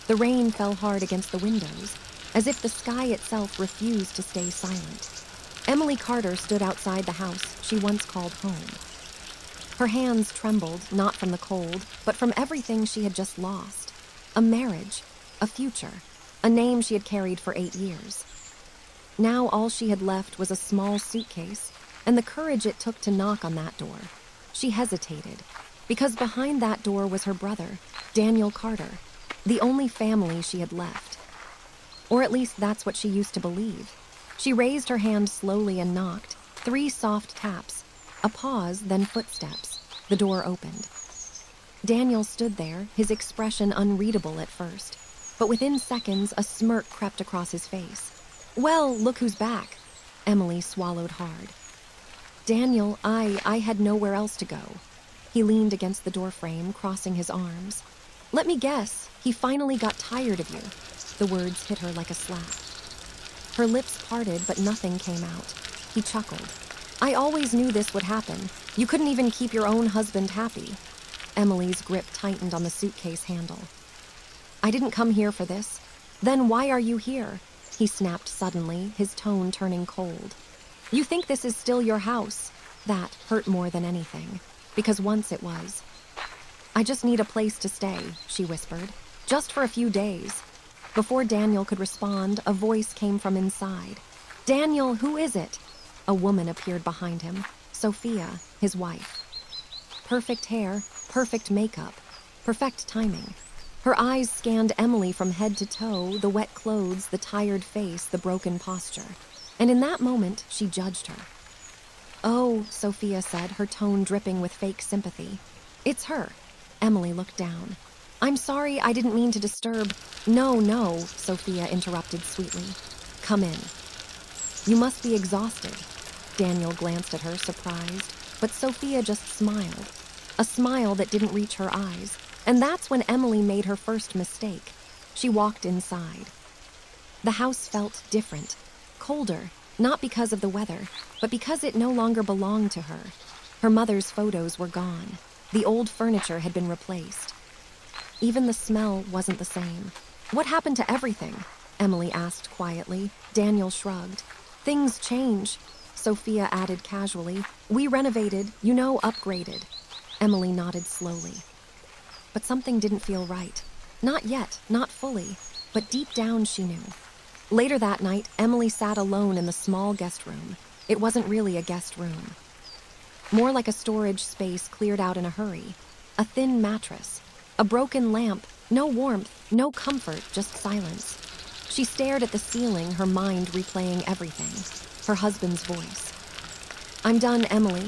The rain fell hard against the windows, as if the sky itself refused to stay silent. Emily Carter stood outside the house she once called home. Her hands trembled, not from the cold, but from everything she had just lost. A marriage, a future, a name she had carried for 8 years. Now all she had left was a small suitcase and the courage it took to knock on that door. She hesitated, because behind that door was her brother, Daniel Carter, the only family she had left. Or at least that's what she used to believe. She raised her hand slowly and knocked. 3 soft taps, a pause, then footsteps. The door opened. Daniel stood there, his expression unreadable at first, but within seconds a smirk crept across his face. "Well, look who's back." Emily swallowed hard. "Daniel, I had nowhere else to go." He leaned against the doorframe, crossing his arms. "Let me guess, he finally got tired of you." The words hit her like a slap. Her lips parted, but nothing came out. He chuckled. "I always knew this would happen. You couldn't even keep your own husband happy." Emily's grip tightened on the suitcase handle. "I didn't come here for this." "Then why are you here?" He snapped suddenly, his tone turning cold. "You think this is still your house?" That hurt more than anything, because once it was. "I just need a place to stay," she whispered. "Just for a few days." Before Daniel could respond, a voice came from inside. "Daniel, who is it?" A woman appeared behind him, Sophia, his wife. Perfect hair, perfect makeup, perfect timing. Her eyes scanned Emily from head to toe, the wet clothes, the tired face, the broken posture. And in that moment, she judged her. "Oh," Sophia said, her tone dripping with fake sympathy. "It's her." Emily looked down. "I'm sorry, I didn't mean to disturb." No, Sophia interrupted sweetly. "Come in." "You must be exhausted." Daniel glanced at her, surprised, but Sophia just smiled. A smile that didn't reach her eyes. And that's when Emily made her first mistake. She walked inside. The house felt different, colder, not because of the weather, but because it no longer belonged to her. Her mother's photos were gone. The old furniture had been replaced. Even the smell wasn't the same. "What happened to everything?" Emily asked quietly. Daniel shrugged. "Things change," Sophia added casually. "We renovated, upgraded." Emily nodded slowly. But something didn't feel right. Not yet, not fully, but deep down she knew. Later that night, Emily sat alone in the small guest room. It wasn't really a guest room. More like a storage space cleared out in a hurry. A thin mattress, a broken lamp, no warmth, no comfort, just silence. She stared at the ceiling, her mind replaying everything. Her husband's voice. "I'm done, Emily."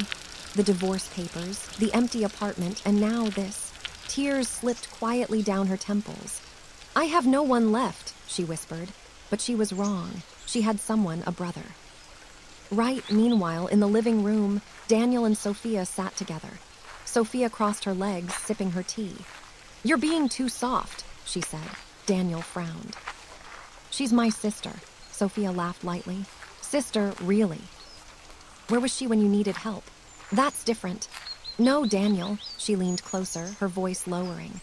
The divorce papers, the empty apartment, and now this. Tears slipped quietly down her temples. "I have no one left," she whispered. But she was wrong. She had someone, a brother. Right, meanwhile, in the living room, Daniel and Sophia sat together. Sophia crossed her legs, sipping her tea. "You're being too soft," she said. Daniel frowned. "She's my sister," Sophia laughed lightly. "Sister, really? Where was she when you needed help?" "That's different." "No, Daniel." She leaned closer, her voice lowering.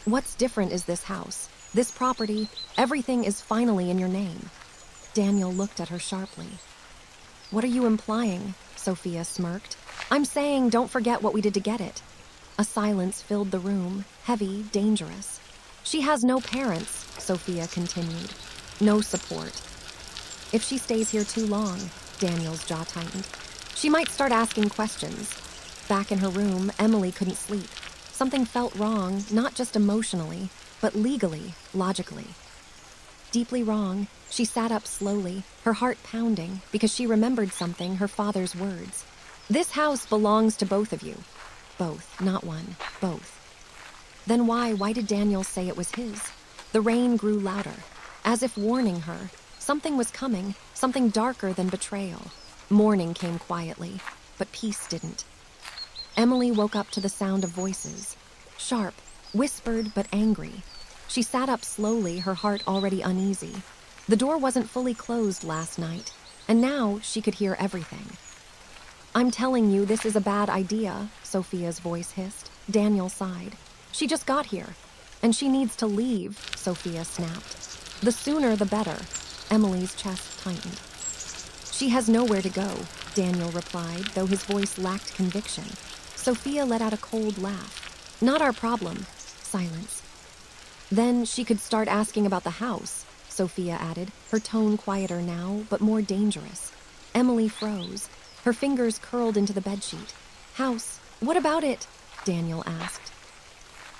"What's different is this house, this property, everything is finally in your name." Daniel looked at her sharply. "What are you implying?" Sophia smirked. "I'm saying don't forget what we did to get it." A silence filled the room, heavy, dangerous. "She has no parents," Sophia continued. "No support. If she stays here too long," Daniel's jaw tightened, "she might start asking questions." Back in her room, Emily couldn't sleep. Something felt wrong, not just emotionally, but legally, logically. Deeply wrong. She sat up slowly, her heart pounding, because she remembered something, her father's words. "This house belongs to both of you." Both, not one, both. Then why did Daniel say it was his? The rain grew louder, as if warning her. Something was coming, something darker than betrayal. Morning came quietly, but peace didn't. Emily woke up to the sound of voices. Sharp, whispered but angry. She sat up slowly, her heart already uneasy. The door wasn't fully closed last night, and now she could hear everything. "I'm telling you, this is a bad idea," Sophia's voice hissed. Daniel sighed. "She just got here." And she needs to leave, Sophia snapped. The sooner the better. Emily's chest tightened. She has nowhere to go, Daniel replied, though his voice lacked conviction. Sophia let out a cold laugh. Not our problem. Silence. Then she could start asking about the house, Sophia added, her tone quieter now, but more dangerous. Emily froze. Her fingers curled into the bedsheet. House, what about it? Daniel asked.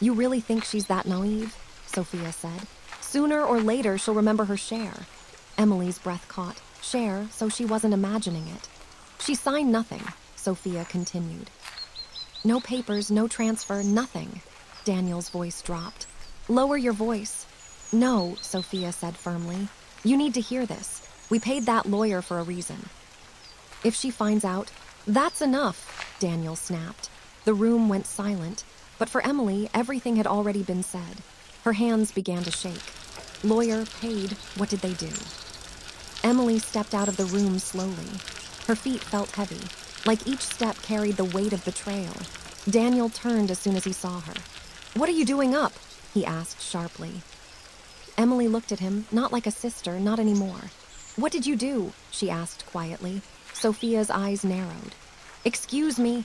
You really think she's that naive? Sophia said. Sooner or later she'll remember her share. Emily's breath caught. Share, so she wasn't imagining it. She signed nothing, Sophia continued. No papers, no transfer, nothing. Daniel's voice dropped. Lower your voice. No, Sophia said firmly. You need to hear this. We paid that lawyer for a reason. If she finds out, that's enough, Daniel snapped. The room went silent, but for Emily, everything had already been said. Her hands began to shake. Lawyer, paid, what did they do? Emily stepped out of the room slowly. Her feet felt heavy, like each step carried the weight of betrayal. Daniel turned as soon as he saw her. What are you doing up? He asked sharply. Emily looked at him, not like a sister, not anymore. What did you do? She asked quietly. Sophia's eyes narrowed. Excuse me.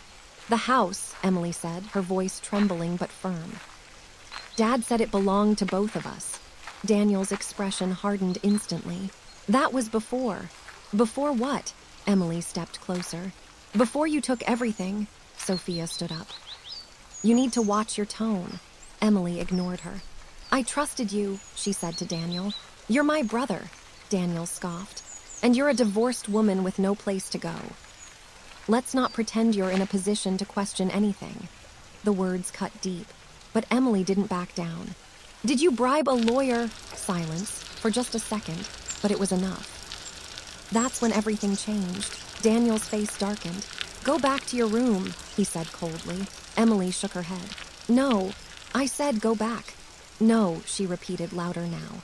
The house, Emily said, her voice trembling but firm. Dad said it belonged to both of us. Daniel's expression hardened instantly. That was before. Before what? Emily stepped closer. Before you took everything. Sophia stood up. You need to watch your tone. Emily ignored her. I trusted you, she said to Daniel. You're my brother, Daniel scoffed. And you're a divorced woman with no place to go. Let's not pretend you're in a position to question anything. The words cut deep, but Emily didn't back down. Did you bribe a lawyer? Silence, for just a second, but it was enough. That's when everything changed. Daniel's face darkened. Go back to your room, he said coldly. Emily shook her head. No, I said go back. No, she repeated louder now.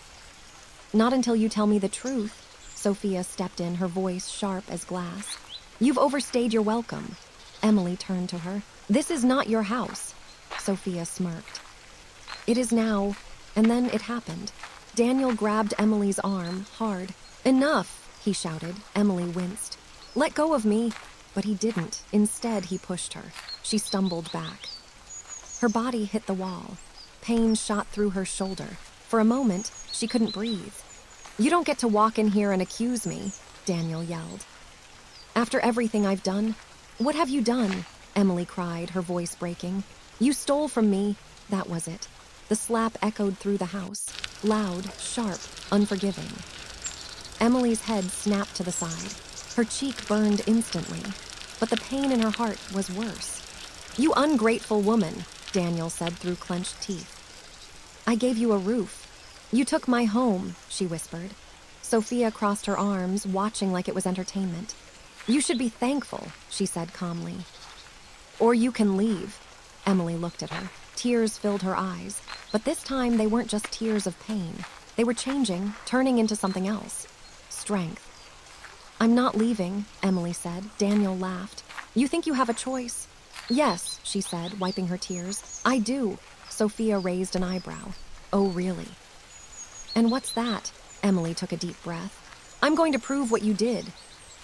Not until you tell me the truth. Sophia stepped in, her voice sharp as glass. You've overstayed your welcome. Emily turned to her. This is not your house. Sophia smirked. It is now. And then it happened. Daniel grabbed Emily's arm, hard. Enough, he shouted. Emily winced. Let go of me. But he didn't. Instead, he pushed her. She stumbled back. Her body hit the wall. Pain shot through her shoulder. For a moment, she couldn't breathe. You don't get to walk in here and accuse me, Daniel yelled. After everything I've done? What have you done? Emily cried, her voice breaking. You stole from me. That was it. The slap echoed through the house. Loud, sharp, unforgiving. Emily's head snapped to the side. Her cheek burned instantly. But the pain in her heart was worse. You ungrateful woman, Daniel said through clenched teeth. I gave you a roof. You took my home, she whispered. Sophia crossed her arms, watching like it was entertainment. You should be thankful, she said calmly. Or you can leave. Emily looked at her. Tears filled her eyes. But this time they weren't just tears of pain. They were changing, turning into something else. Strength. I'm not leaving, Emily said. Daniel laughed. You think you have a choice? Yes, she said, wiping her tears. I do. Sophia raised an eyebrow. Oh, really? And what's that? Emily took a deep breath. I'm going to prove what you did.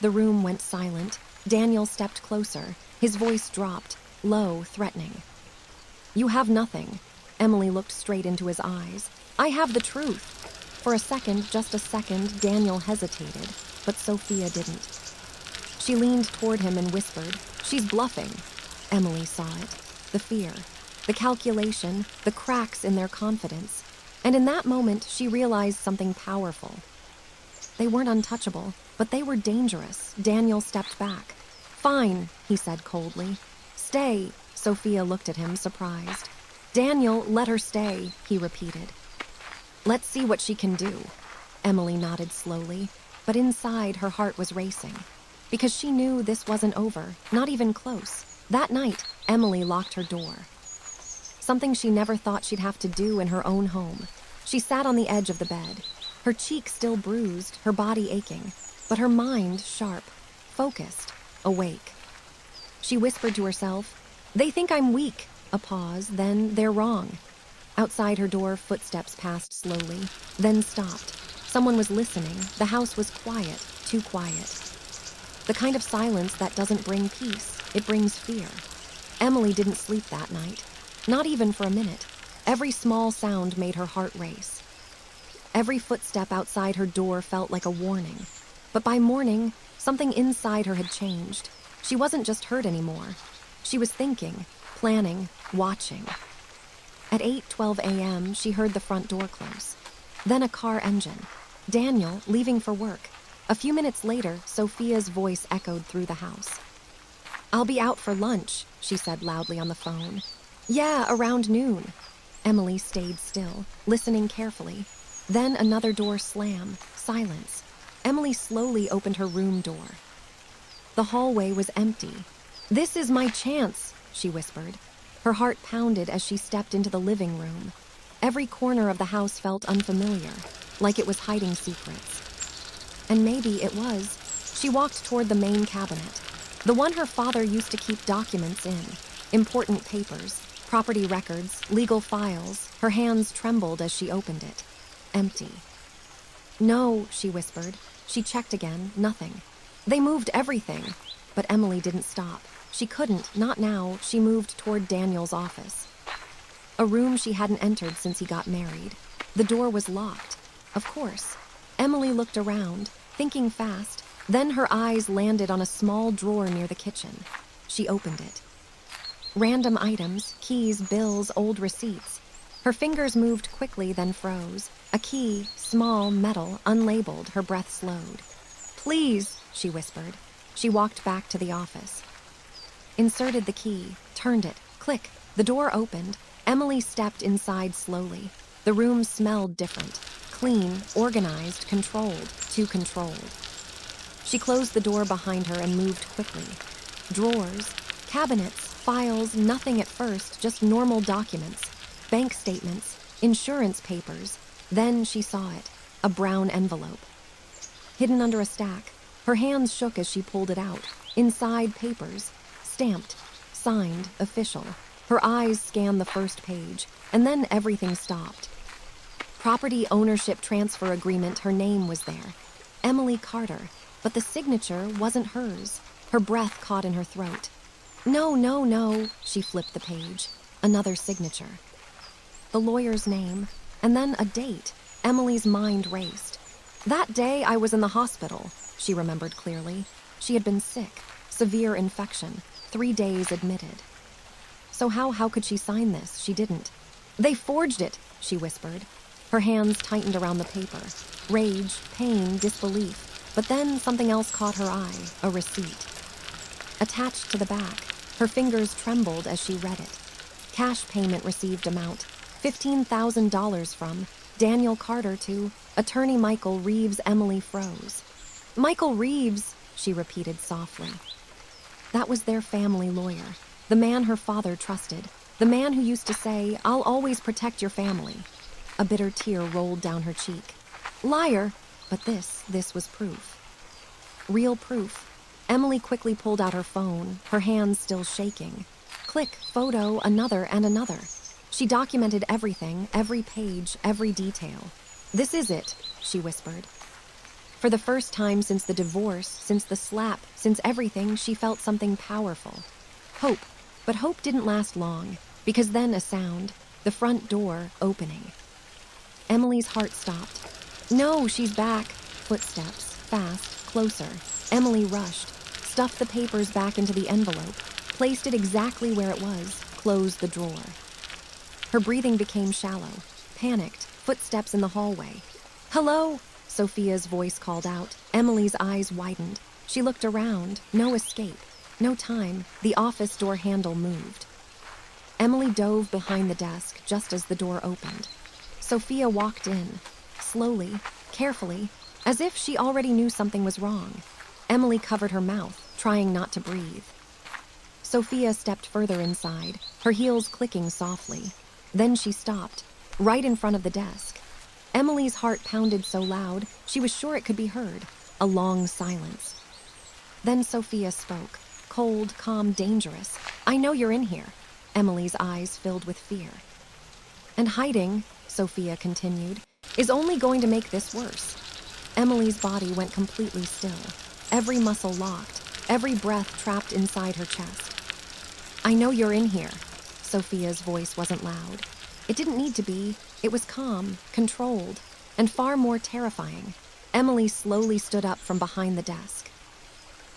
The room went silent. Daniel stepped closer. His voice dropped, low, threatening. You have nothing. Emily looked straight into his eyes. I have the truth. For a second, just a second, Daniel hesitated, but Sophia didn't. She leaned toward him and whispered, She's bluffing. Emily saw it. The fear, the calculation, the cracks in their confidence. And in that moment, she realized something powerful. They weren't untouchable, but they were dangerous. Daniel stepped back. Fine, he said coldly. Stay. Sophia looked at him, surprised. Daniel, let her stay, he repeated. Let's see what she can do. Emily nodded slowly, but inside her heart was racing. Because she knew this wasn't over, not even close. That night, Emily locked her door. Something she never thought she'd have to do in her own home. She sat on the edge of the bed, her cheek still bruised, her body aching, but her mind sharp, focused, awake. She whispered to herself, They think I'm weak. A pause, then they're wrong. Outside her door, footsteps passed slowly, then stopped. Someone was listening. The house was quiet, too quiet. The kind of silence that doesn't bring peace, it brings fear. Emily didn't sleep that night, not even for a minute. Every small sound made her heart race. Every footstep outside her door felt like a warning. But by morning, something inside her had changed. She wasn't just hurt anymore. She was thinking, planning, watching. At 8:12 a.m., she heard the front door close. Then a car engine. Daniel, leaving for work. A few minutes later, Sophia's voice echoed through the house. "I'll be out for lunch," she said loudly on the phone. "Yeah, around noon." Emily stayed still, listening carefully. Then another door slam. Silence. Emily slowly opened her room door. The hallway was empty. "This is my chance," she whispered. Her heart pounded as she stepped into the living room. Every corner of the house felt unfamiliar, like it was hiding secrets. And maybe it was. She walked toward the main cabinet, the one her father used to keep documents in, important papers, property records, legal files. Her hands trembled as she opened it. Empty. "No," she whispered. She checked again, nothing. They moved everything. But Emily didn't stop. She couldn't, not now. She moved toward Daniel's office. A room she hadn't entered since he got married. The door was locked. Of course. Emily looked around, thinking fast. Then her eyes landed on a small drawer near the kitchen. She opened it. Random items, keys, bills, old receipts. Her fingers moved quickly, then froze. A key, small, metal, unlabeled. Her breath slowed. "Please," she whispered. She walked back to the office. Inserted the key, turned it. Click. The door opened. Emily stepped inside slowly. The room smelled different. Clean, organized, controlled. Too controlled. She closed the door behind her and moved quickly. Drawers, cabinets, files, nothing at first, just normal documents. Bank statements, insurance papers. Then she saw it. A brown envelope. Hidden under a stack. Her hands shook as she pulled it out. Inside, papers. Stamped. Signed. Official. Her eyes scanned the first page, and then everything stopped. Property ownership transfer agreement. Her name was there. Emily Carter. But the signature wasn't hers. Her breath caught in her throat. No, no, no. She flipped the page. Another signature. The lawyer's name. And then a date. Emily's mind raced. That day I was in the hospital, she remembered clearly. She had been sick. Severe infection. 3 days admitted. So how could she sign this? She didn't. "They forged it," she whispered. Her hands tightened around the paper. Rage, pain, disbelief. But then something else caught her eye, a receipt. Attached to the back, her fingers trembled as she read it. Cash payment received amount, $15,000 from Daniel Carter to attorney Michael Reeves. Emily froze. "Michael Reeves," she repeated softly. That was their family lawyer, the man her father trusted, the man who used to say, "I'll always protect your family." A bitter tear rolled down her cheek. Liar! But this was proof. Real proof. Emily quickly pulled out her phone, her hands still shaking. Click, photo, another and another. She documented everything, every page, every detail. "This is it," she whispered. For the first time since the divorce, since the slap, since everything, she felt something powerful. Hope. But hope didn't last long, because then a sound, the front door opening. Emily's heart stopped. No, she's back. Footsteps, fast, closer. Emily rushed, stuffed the papers back into the envelope, placed it exactly where it was, closed the drawer. Her breathing became shallow, panicked, footsteps in the hallway. "Hello?" Sophia's voice called out. Emily's eyes widened. She looked around. No escape. No time. The office door handle moved. Emily dove behind the desk just as the door opened. Sophia walked in, slowly, carefully, as if she already knew something was wrong. Emily covered her mouth, trying not to breathe. Sophia stepped further inside, her heels clicking softly. Then she stopped, right in front of the desk. Emily's heart pounded so loud, she was sure it could be heard. A long silence. Then Sophia spoke, cold, calm, dangerous. "I know you're in here." Emily's eyes filled with fear. And hiding, Sophia continued, is only going to make this worse. Emily's body went completely still, every muscle locked, every breath trapped inside her chest. I know you're in here. Sophia's voice wasn't loud. It didn't need to be. It was calm, controlled, and far more terrifying. Emily slowly stood up from behind the desk.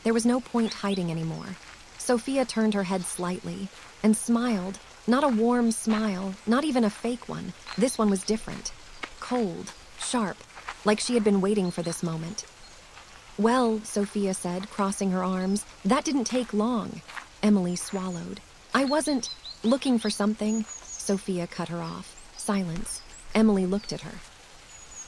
There was no point hiding anymore. Sophia turned her head slightly and smiled. Not a warm smile, not even a fake one. This one was different. Cold, sharp, like she had been waiting for this moment. Well, Sophia said, crossing her arms, that didn't take long. Emily swallowed. I wasn't looking for something. Sophia cut her off. Silence. Emily looked at her,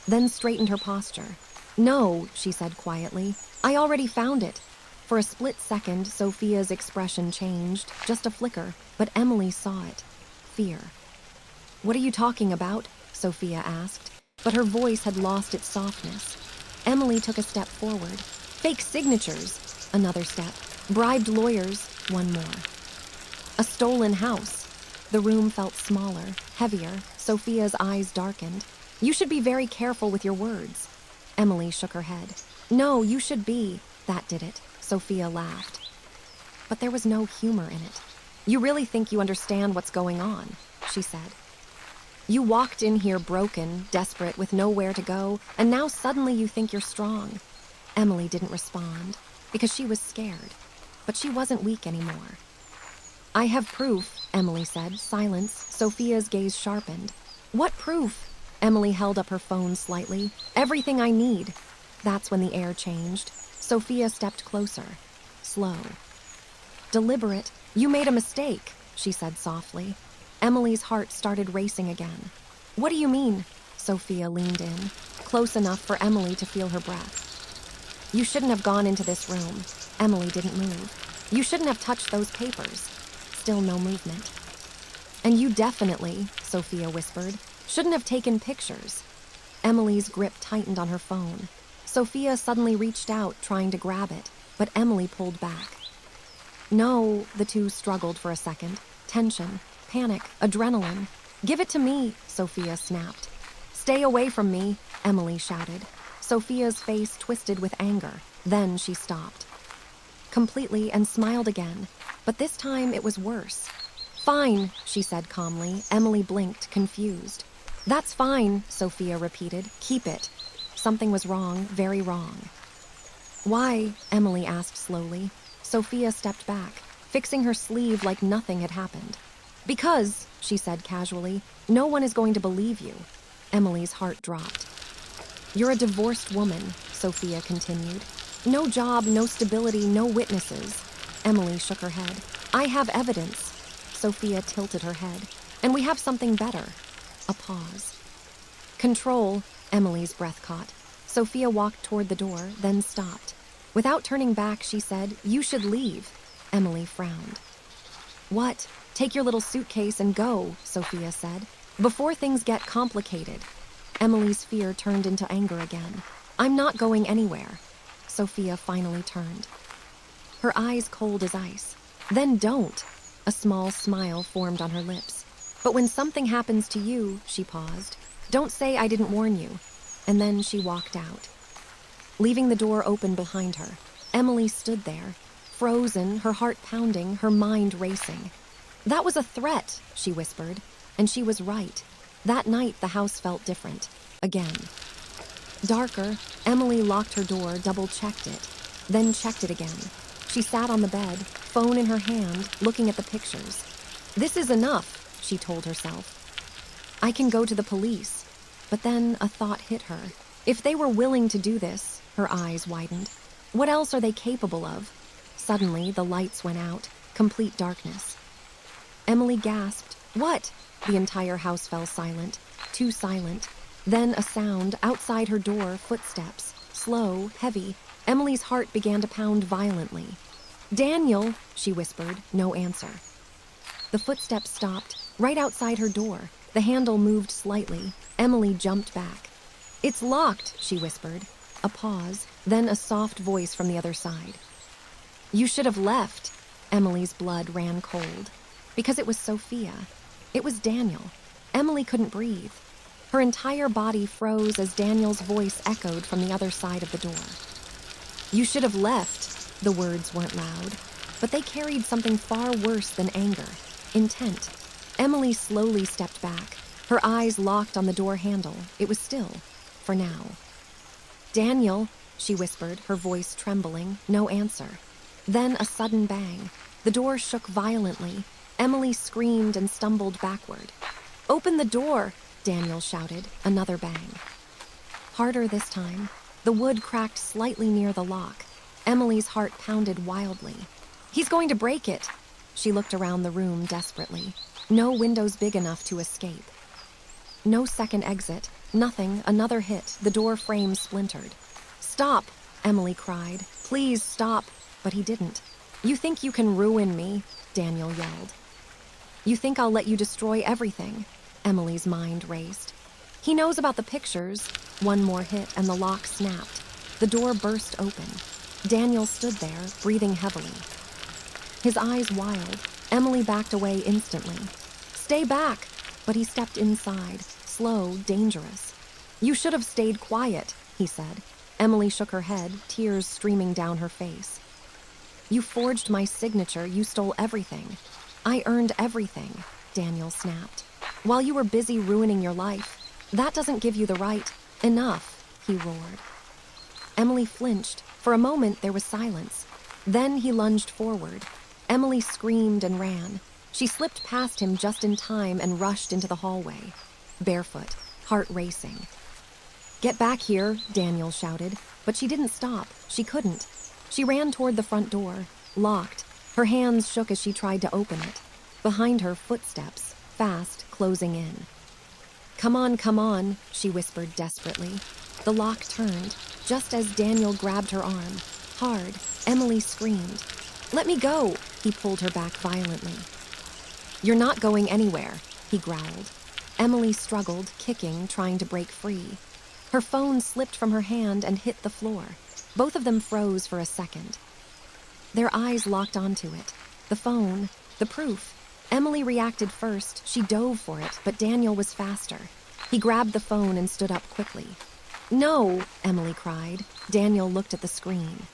then straightened her posture. No, she said quietly. I already found it. For a split second, Sophia's expression changed, just a flicker, but Emily saw it. Fear. What are you talking about? Sophia asked, but her voice had lost its softness. Emily took a step forward. Fake signatures. Another step. Bribed lawyers. One more. A stolen house. The room felt smaller, heavier. Sophia's eyes darkened. You should be very careful with your words. Emily shook her head. No, you should be. That did it. Sophia laughed. But there was no humor in it. You really think you understand what's going on, she said. You walked in here broken, desperate, with nowhere to go, and now suddenly you think you're strong. Emily didn't respond, because she was scared. But she wasn't weak anymore. I have proof, Emily said. Silence. Sophia's gaze sharpened. What proof? Emily held up her phone slightly. Everything I need. That's when the air changed. Sophia stepped closer. Slow. Deliberate. You made a mistake, she said softly. Emily's heart started racing again. What do you mean? Sophia leaned in, close enough for Emily to feel her breath. You shouldn't have gone into this room. Emily didn't move. You shouldn't have touched those papers. Still no movement. And you definitely, Sophia whispered, shouldn't have taken pictures. Emily's grip tightened on her phone. Sophia suddenly reached out, trying to grab it, but Emily pulled back. No, the two struggled for a second. Tension, panic, adrenaline. Give it to me, Sophia snapped. Stay away from me, Emily shouted. Sophia's face twisted with anger. Then she stopped. Completely, and smiled again, but this time it was worse. Fine, she said calmly. Emily blinked, confused. That's fine, Sophia repeated. Keep it. Something was wrong, very wrong. Why? Emily asked slowly. Sophia stepped back, fixing her sleeve like nothing had happened. Because, she said casually, no one is going to believe you. Emily's heart dropped. You're a divorced woman, Sophia continued. No job, no stability, no witnesses. Emily shook her head. I have evidence. Sophia tilted her head. And we have something better. A pause. Control, Emily's breath caught. Sophia walked toward the door, then stopped. Without turning back, she said, You should leave. Emily frowned. What? Take your little suitcase and go, Sophia said, before things get complicated. Emily's fear turned into anger again. I'm not going anywhere. Sophia finally turned. Her eyes cold as ice. Then don't. A small smile formed on her lips. But when something happens to you, she paused, don't say I didn't warn you. And then she walked out. Leaving the door open behind her, Emily stood there, frozen, her heart pounding, her mind racing. That was a threat, she whispered, and she was right. That night, the house felt different. Again. Darker, Emily locked her door, double-checked it, then checked it again. She sat on the bed, phone in her hand, looking at the pictures. This is enough, she told herself. I can go to the police. But then a thought hit her. If they were willing to do this, her eyes widened. What else are they capable of? Suddenly, the lights went out. Complete darkness. Emily gasped. What? The entire house fell silent. Too silent. Then a sound, outside her door, footsteps. Slow, heavy. Emily's heart began to pound violently. Daniel, she whispered, no answer. The footsteps stopped, right outside her door. The handle moved slightly. Emily jumped back. It's locked, she whispered. A pause, then a soft voice from the other side. You should have left. Emily's blood ran cold. Because it was Sophia. It was Daniel. Emily couldn't breathe. Her entire body froze as Daniel's voice echoed from the other side of the door. "You should have left." The words weren't loud, but they carried something far worse than anger, intent. Emily slowly stepped back, her eyes locked on the door handle. It was still, for now. "Daniel," she whispered, her voice trembling, no answer. Then a sudden bang. The door shook violently. Emily screamed and stumbled backward. "Open the door!" Daniel shouted, another bang. Harder this time. The wood cracked slightly near the lock. Emily's heart pounded wildly. "He's going to break it!" She looked around the room desperately. No windows big enough to escape. No second exit. Nothing. Another hit. The door frame splintered. "Stop!" Emily cried. "Please stop!" But he didn't. "You think you can ruin me?" Daniel yelled. "You think I'll let you destroy everything?" Emily's mind raced. "He knows about the pictures." One more hit and the lock snapped. The door burst open. Daniel stood there, breathing heavily. His eyes wild. Emily backed away instantly. "Stay back!" But he stepped inside, slow, dangerous. "You should have stayed quiet," he said. Emily shook her head, tears streaming down her face. "You forged my signature. You stole everything." "I earned everything," Daniel snapped. "While you were busy ruining your life. That doesn't give you the right." "Enough," he roared. Emily flinched. For a moment there was silence. Then he lunged forward. Emily screamed and ran. She slipped past him just in time and rushed into the hallway. Barefoot, heart racing. "Get back here," Daniel shouted. But she didn't stop. She couldn't. She ran toward the front door, locked. Her hands shook as she tried to open it. Behind her, footsteps, fast, closing in. Come on," she whispered desperately. The lock turned, just as Daniel grabbed her arm. Hard, Emily screamed. "Let me go!" He pulled her back violently. "You're not going anywhere," he growled. Emily struggled, kicking, trying to break free. Her phone slipped from her hand and hit the floor. Both of them froze for a second. Their eyes locked onto it. The phone, the proof. Emily reacted first. She dove for it, but Daniel was faster. He grabbed the phone and stood up quickly. "No!" Emily cried. Daniel looked at the screen.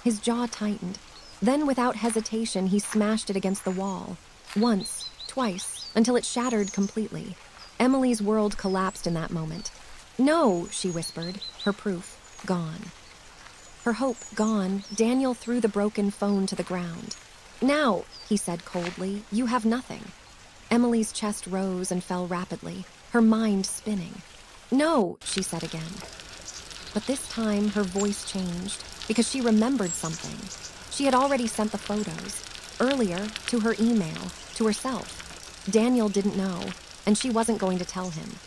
His jaw tightened. Then, without hesitation, he smashed it against the wall. Once, twice, until it shattered completely. Emily's world collapsed in that moment. "No!" she whispered, her proof gone. Her hope gone, Daniel threw the broken phone to the ground. "Now," he said coldly, "you have nothing." Emily's chest rose and fell rapidly, her mind spinning. "No," she said again. But this time her voice changed, because she remembered something. She had already sent the photos, earlier, to her email, to herself. Daniel didn't know, and she wasn't going to tell him.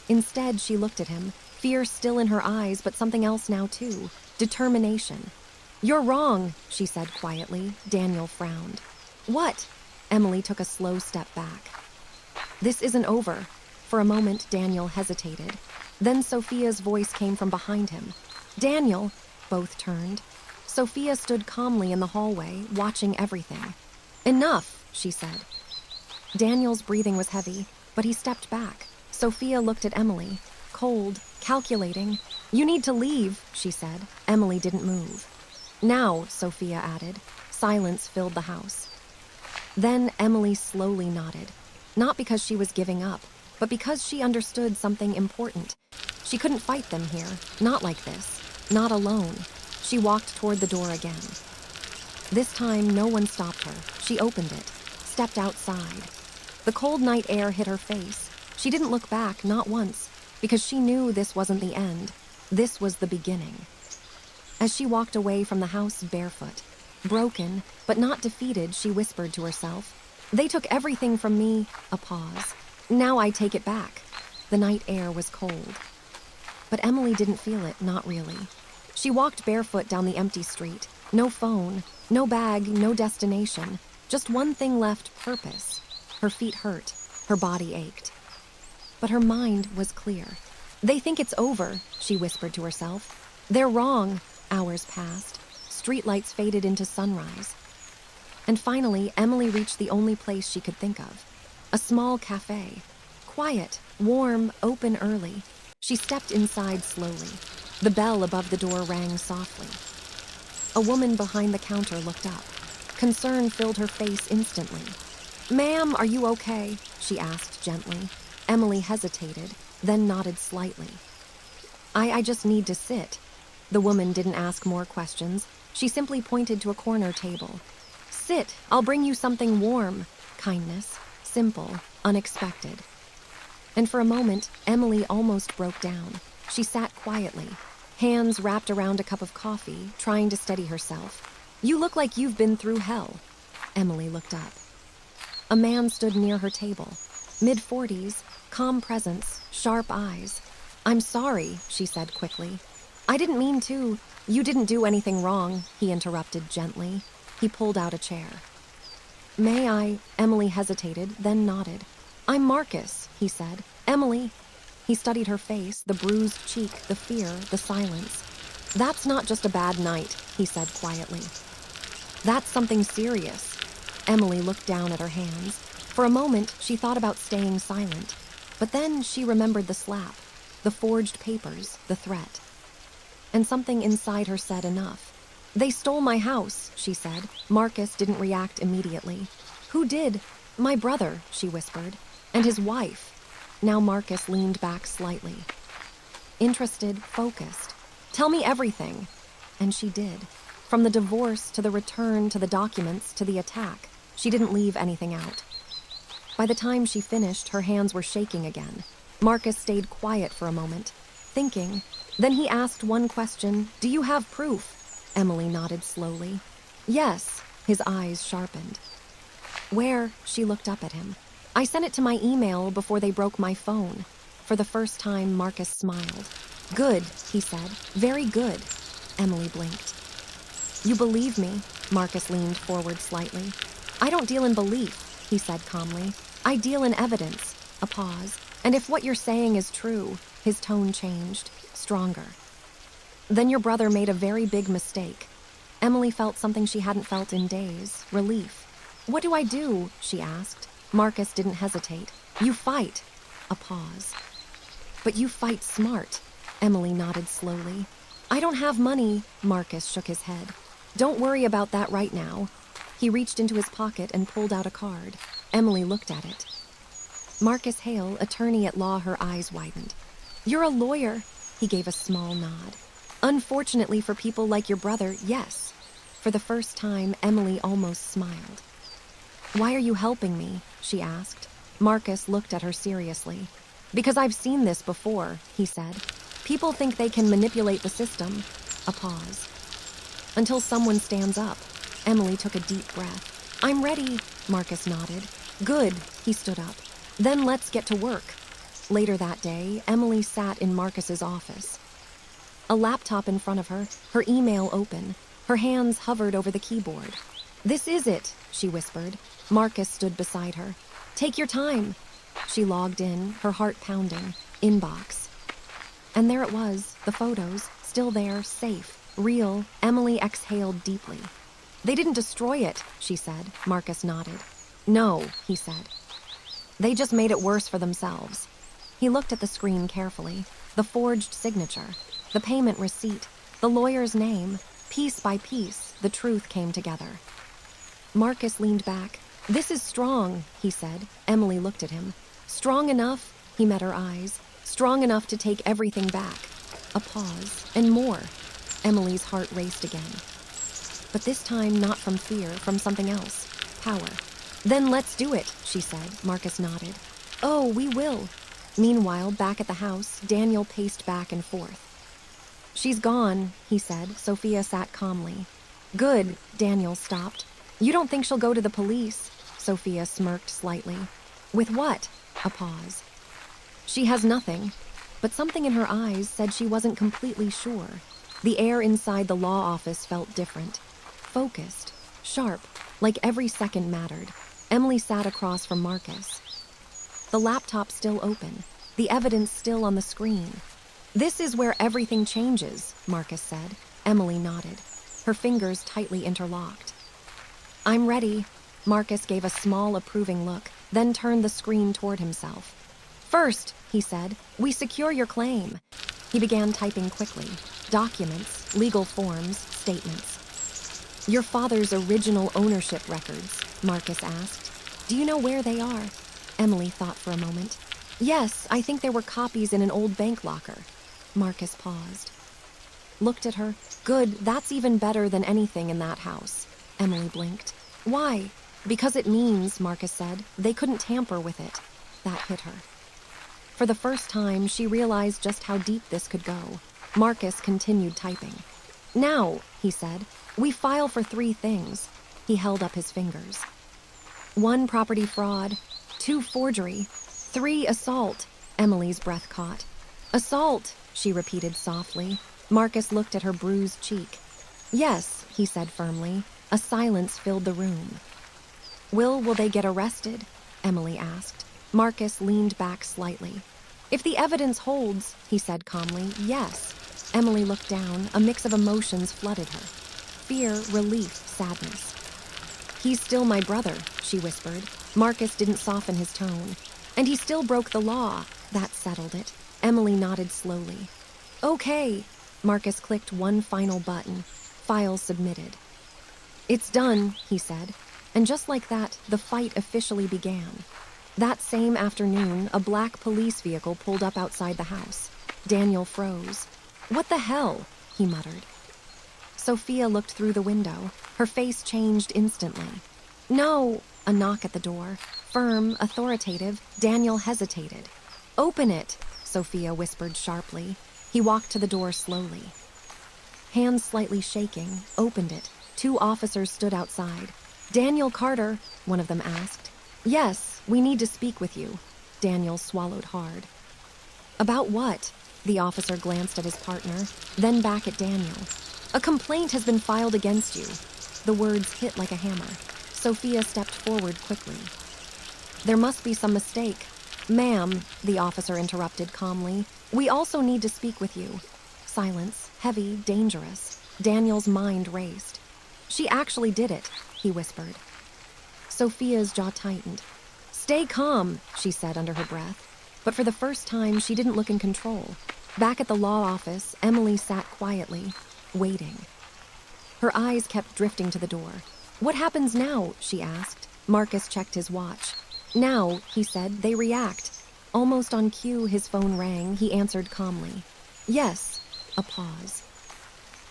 Instead, she looked at him, fear still in her eyes, but something else now too, determination. "You're wrong," she said quietly. Daniel frowned. "What?" Emily took a slow step back. "This isn't over." For a moment, Daniel hesitated. Then Sophia's voice came from behind him. "Daniel!" Both turned. Sophia stood calmly in the hallway, watching everything. "Enough," she said. Daniel's breathing was heavy, but he stepped back. Sophia looked at Emily, cold, calculating. "You need to leave," she said. Emily didn't move. "Now," Sophia added. Silence filled the house. Then Emily slowly nodded, not because she was giving up, but because she understood something important. She couldn't fight them here, not like this, not alone. She walked toward the door again. This time, no one stopped her. She opened it, stepped outside. The cold night air hit her face. She didn't look back, not once, because she knew this wasn't the end. This was the beginning. As she walked away from the house barefoot, broken, but not defeated, she whispered to herself, "They took everything from me." A pause. "Now I take it back." The night air was cold. But Emily didn't feel it, not really. She walked barefoot down the empty street. No phone, no bag, no destination. Just one thing left, purpose. Her feet hurt. Her body ached. But her mind was clear. "They think it's over," she whispered to herself. "They're wrong." Hours passed. Streetlights faded into sunrise. And finally, Emily reached the only place she could think of. A small cafe. Quiet, warm, open early. She stepped inside slowly. The bell above the door rang softly. A woman behind the counter looked up. Concern filled her face instantly. "Ma'am, are you okay?" she asked gently. Emily hesitated, then nodded slightly. I just need to sit." The woman didn't ask more questions. She simply pointed to a corner table. "Sit, I'll bring you something warm." Kindness, simple, unexpected. And for a moment, Emily almost broke down. She sat quietly, hands wrapped around a cup of coffee, trying to steady herself. "You look like you've been through hell." Emily looked up. A man stood near her table. Mid-40s, calm presence, sharp eyes. "I'm sorry," she said quickly. "I didn't mean to." "You didn't do anything wrong," he interrupted gently. He pulled out a chair. "May I?" Emily hesitated, then nodded. "I'm Marcus," he said. "Emily." He studied her face, the bruised cheek, the fear, the silence. "That's not just a bad night," he said quietly. "That's something serious." Emily looked down at her hands. For a moment, she thought about staying silent. But then she remembered the slap, the forged papers, the threat. And something inside her said enough. "They stole my house," she said. Marcus didn't react immediately. "Who did?" "My brother," she whispered. "And his wife." Now Marcus leaned back slightly. Interested, focused. "Tell me everything." And she did. From the divorce to the return to the documents to the attack, she didn't leave anything out. By the time she finished, her hands were shaking again. Marcus stayed quiet for a moment, thinking. Then he asked one question. "Do you have proof?" Emily nodded slowly. "Yes." His eyes sharpened. "Where?" She looked up at him. "I sent it to my email before they broke my phone." For the first time, Marcus smiled. "Good," he said. "Very good." Emily blinked. "You believe me?" Marcus leaned forward slightly. "I don't deal in belief," he said calmly. "I deal in evidence." A pause. "And if what you're saying is true," his tone changed, stronger. "Then your brother made a very big mistake." Emily felt something she hadn't felt in days, relief. "What do I do?" she asked. Marcus didn't hesitate. "You fight." A pause. "But you fight smart." Emily nodded slowly. "I don't have money." Marcus shook his head. "Don't worry about that right now." He reached into his pocket and pulled out a card. Emily looked at it. Marcus Hale, attorney at law, her eyes widened. "You're a lawyer." He gave a small nod. "Unfortunately for people like your brother, yes." For the first time, Emily almost smiled. "Why are you helping me?" she asked. Marcus looked at her seriously. "Because I've seen this before," he said. "People think they can manipulate the system." A pause. "Until someone stands up." Emily took a deep breath. "I'm ready." Marcus nodded. "Good." He stood up. "Then let's get to work." Later that day, Emily sat in Marcus's office. A laptop in front of her, her email open. Her hands hovered over the keyboard. "This is it," she whispered. Marcus stood beside her. "Take your time." She logged in, her heart pounding. Inbox. And there it was, the photos, still there, safe, real. Emily exhaled deeply. "They didn't destroy it," she said. Marcus nodded. "No," he said. "They just made it worse for themselves." He looked at the screen carefully. The forged signature, the payment receipt, the lawyer's name. Piece by piece, the truth came together. Marcus leaned back. "This is strong," he said. Emily looked at him. "Strong enough?" He met her eyes. "Strong enough to take everything back." A pause, and more. Emily's heart raced again. But this time not from fear, from something else. Power. "Then let's do it," she said. Marcus nodded. "Oh, we will." Meanwhile, back at the house, Daniel paced back and forth. "She's gone," he said. Sophia sat calmly. "Good." Daniel stopped. "You don't think she'll go to the police?" Sophia smirked slightly. "With what?" A pause. "She has nothing." But something in her eyes said she wasn't completely sure. The air inside the law office felt different. Focused, sharp, like every second mattered. Emily sat across from Marcus. The laptop still open, the evidence still on the screen. "This is where everything changes," Marcus said. Emily nodded, her fingers tightly interlocked. "I'm ready." Marcus gave a small approving look, then turned the screen toward himself. First, he said, we secure your claim. He began typing quickly. Documents, legal forms, statements. Your father's original ownership records, Marcus asked. Do you know where they are? Emily thought for a moment. Yes, I think there were copies in an old bank locker. Marcus paused. Looked at her. Good, that's even better than anything in that house. Emily blinked. Why? Because it means, Marcus said, they couldn't tamper with it. That hit her. For the first time, she realized just how deep this could go. Marcus continued typing. Now, he said, we file for 3 things. He held up his fingers. 1 property fraud, 2 forgery, 3 assault. Emily's breath caught. Assault, she repeated softly. Marcus looked at her bruised cheek. Yes, he said firmly. A silence filled the room. Will they get arrested? Emily asked. Marcus leaned back slightly. If the evidence holds, he said calmly, yes. Emily looked down. A mix of emotions flooded her. Fear, relief, sadness. He's still my brother, she whispered. Marcus didn't soften his tone. And he still broke the law. That settled it. Emily nodded slowly. Okay. Marcus clicked one final button. File submitted. It's done, he said. And just like that, the fight officially began. That same afternoon, a black police vehicle pulled up outside the house. Daniel froze. What the hell? He muttered. Sophia looked through the window. Her face changed instantly. No! A knock at the door. Firm, authoritative. Daniel hesitated. Open it, Sophia whispered sharply. He walked to the door slowly. Hands slightly shaking, opened it. 2 officers stood outside. Daniel Carter, one of them asked. Yes, we need to speak with you. Daniel swallowed hard. About what? The officer glanced at his partner, then back at Daniel. A complaint has been filed against you. The words hit like a hammer. Sophia stepped forward quickly. There must be some mistake. Ma'am, the officer interrupted calmly. We also need to speak with you. Silence, heavy, dangerous. Daniel's mind raced. She actually did it, he whispered. Sophia's jaw tightened. Stay calm, she said under her breath. But for the first time, she didn't look in control. Back at the law office, Emily sat quietly, waiting. Her eyes kept drifting to the door. What happens now? She asked. Marcus checked his watch. Now, he said, they react. Almost on cue, his phone rang. He answered calmly. Yes. A pause.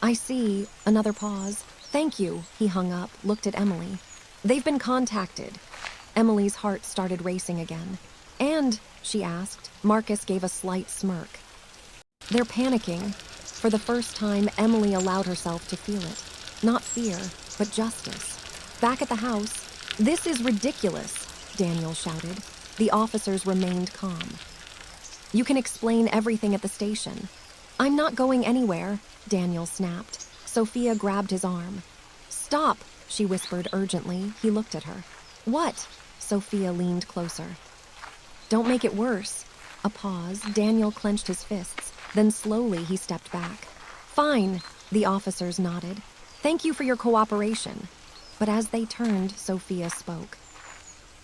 I see. Another pause. Thank you. He hung up, looked at Emily. They've been contacted. Emily's heart started racing again. And, she asked, Marcus gave a slight smirk. They're panicking. For the first time, Emily allowed herself to feel it. Not fear, but justice. Back at the house, this is ridiculous, Daniel shouted. The officers remained calm. You can explain everything at the station. I'm not going anywhere, Daniel snapped. Sophia grabbed his arm. Stop, she whispered urgently. He looked at her. What? Sophia leaned closer. Don't make it worse. A pause. Daniel clenched his fists. Then slowly he stepped back. Fine, the officers nodded. Thank you for your cooperation. But as they turned, Sophia spoke.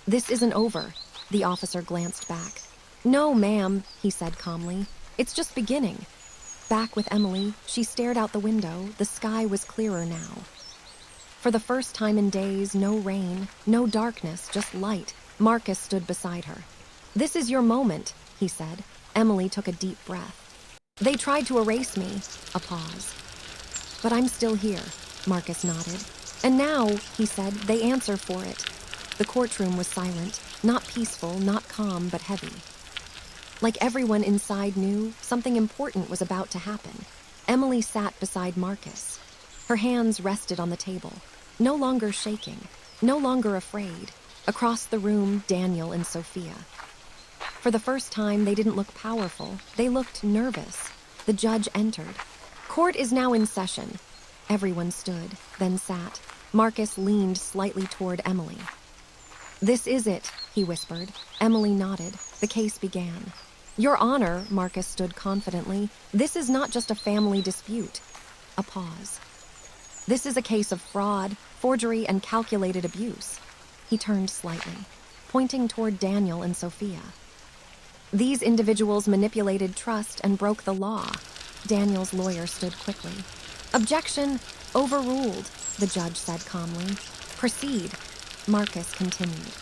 This isn't over. The officer glanced back. No, ma'am, he said calmly. It's just beginning. Back with Emily, she stared out the window. The sky was clearer now. For the first time in days, no rain, no darkness, just light. Marcus stood beside her. This is your moment, he said. Emily took a deep breath. They tried to erase me. A pause. But I'm still here, Marcus nodded. And now, he said, they answer for it. The courtroom was silent, not peaceful, not calm, but heavy. Like everyone inside knew, something important was about to happen. Emily sat beside Marcus. Her hands rested on the table, no longer shaking, no longer afraid. Across the room, Daniel and Sophia. For the first time, they didn't look powerful. They looked nervous. The judge entered. Court is now in session. Everyone stood, then sat. Marcus leaned slightly toward Emily. This is it, he whispered. Emily nodded. The case began. Your Honor, Marcus stood confidently, this is not just a family dispute. A pause. This is a case of fraud, forgery, and calculated abuse. He turned slightly, pointing toward Daniel and Sophia. These individuals manipulated trust and broke the law. Daniel's lawyer stood quickly. Objection overruled, the judge said calmly. Proceed, Marcus continued.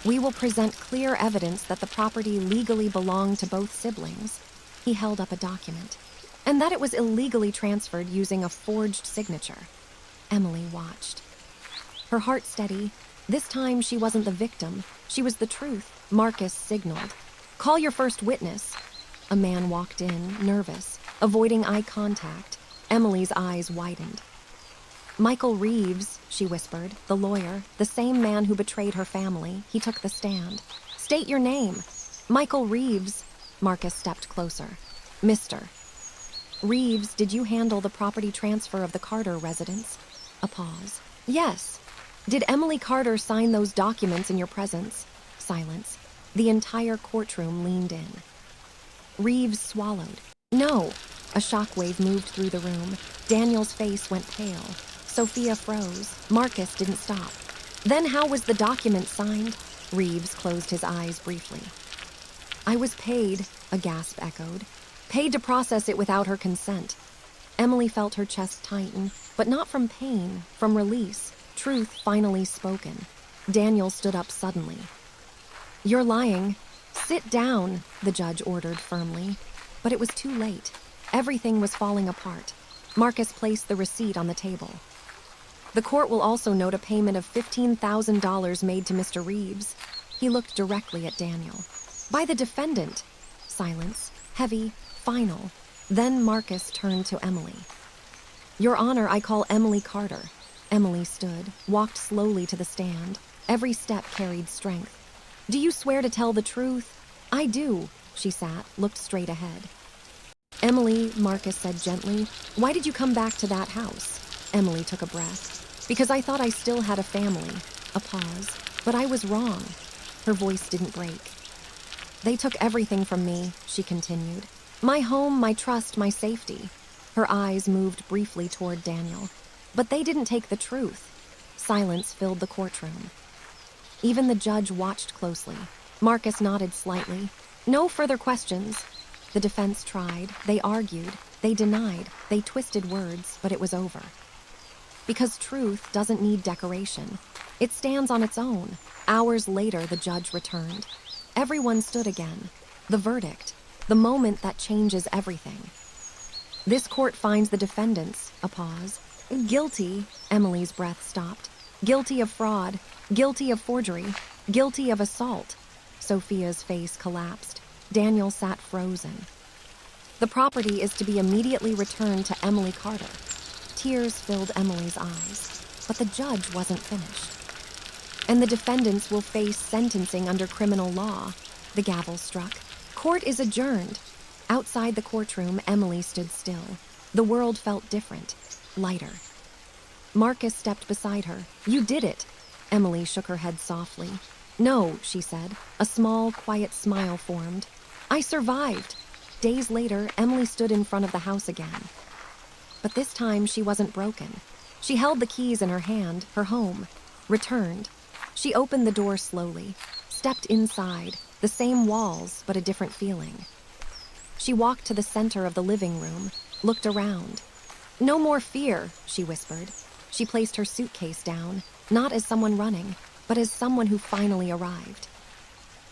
We will present clear evidence that the property legally belonged to both siblings. He held up a document. And that it was illegally transferred using a forged signature. Emily watched. Her heart steady. This time she wasn't the victim. She was the truth. Marcus signaled. Call your first witness. A man walked in, nervous, avoiding eye contact. Emily's eyes widened. Michael Reeves, she whispered, the lawyer, the same man who betrayed her family. He took the stand. State your name. Michael Reeves. Marcus stepped closer. Mr. Reeves, did you handle the property transfer of the Carter residence? A pause. Yes. Did Emily Carter sign those documents in your presence? Silence. The entire courtroom leaned in. Reeves swallowed. No. A shockwave moved through the room. Daniel's face went pale. Sophia froze. Marcus didn't stop. Then how was the document signed? Reeves closed his eyes briefly. I was paid, a gasp echoed. Paid to process it without her consent. Emily felt her chest tighten, but not from pain, from release. Truth finally spoken. Daniel stood up suddenly. You're lying. Sit down, the judge ordered firmly. But it was too late. Everything was falling apart. Marcus placed the receipt on the table. The court will also note a payment of $15,000 made to Mr. Reeves. He looked directly at Daniel. By the defendant. Silence. Heavy. Final. Then Marcus turned to Emily. Your Honor, I call Emily Carter. Emily stood, walked slowly to the stand. Every step carried strength. Do you swear to tell the truth? I do. She sat, looked straight ahead. Emily, Marcus said gently, why did you come back to that house? Emily took a breath. Because I thought I still had a family. A pause. But I was wrong. Her voice didn't break. They took everything from me, she continued. My home, my trust, my safety. Her eyes moved briefly toward Daniel. But they didn't take the truth. Silence filled the courtroom. Even the judge watched closely. Marcus nodded slightly. No further questions. The defense tried. They argued. They denied. They twisted words, but it was over. Because truth doesn't need decoration. It stands on its own. Hours later, the judge returned. Everyone stood again. The verdict. The moment that changes everything. This court finds the defendants, a pause, guilty, Emily's breath stopped, guilty of fraud, guilty of forgery, guilty of assault. Sophia's face collapsed. Daniel sat frozen. The property is to be immediately returned to Emily Carter. Tears filled Emily's eyes, but the judge wasn't finished. And the defendants will face sentencing under criminal law. The gavel struck. Court is adjourned. Outside the courtroom, Emily stood still. The world felt different, lighter. Marcus stepped beside her. You did it. Emily shook her head softly. No, she said. A small, quiet smile formed. I survived. Days later, Emily stood in front of the house again. But this time, she wasn't broken. She held the keys in her hand, her home. Returned. She opened the door slowly, stepped inside, the same walls, but a different feeling. She walked to the center of the living room, looked around. No more fear, she whispered. She placed her suitcase down, not as someone running, but as someone who finally arrived.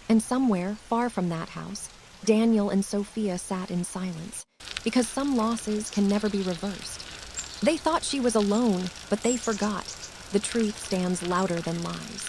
And somewhere, far from that house, Daniel and Sophia sat in silence, because some losses can never be reversed. They thought she was alone, but they forgot. The truth stands louder than lies.